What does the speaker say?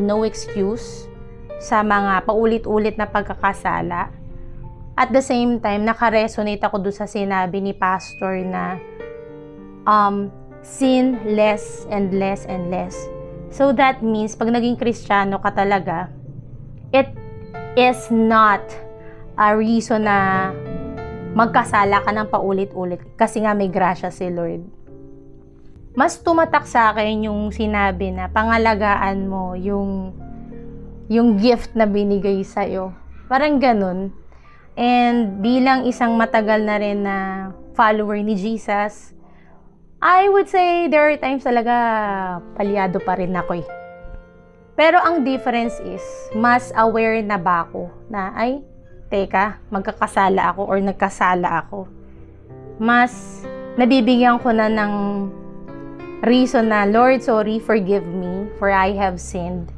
No excuse sa mga paulit-ulit na pagkakasala. At the same time, naka-resonate ako doon sa sinabi ni Pastor na sin less and less and less. So that means, pag naging Kristiyano ka talaga, it is not a reason na magkasala ka ng paulit-ulit kasi nga may grasya si Lord. Mas tumatak sa akin yung sinabi na pangalagaan mo yung gift na binigay sa'yo. Parang ganun. And bilang isang matagal na rin na follower ni Jesus, I would say there are times talaga palyado pa rin ako eh. Pero ang difference is, mas aware na ba ako na, ay, teka, magkakasala ako or nagkasala ako. Mas nabibigyan ko na ng reason na, Lord, sorry, forgive me, for I have sinned.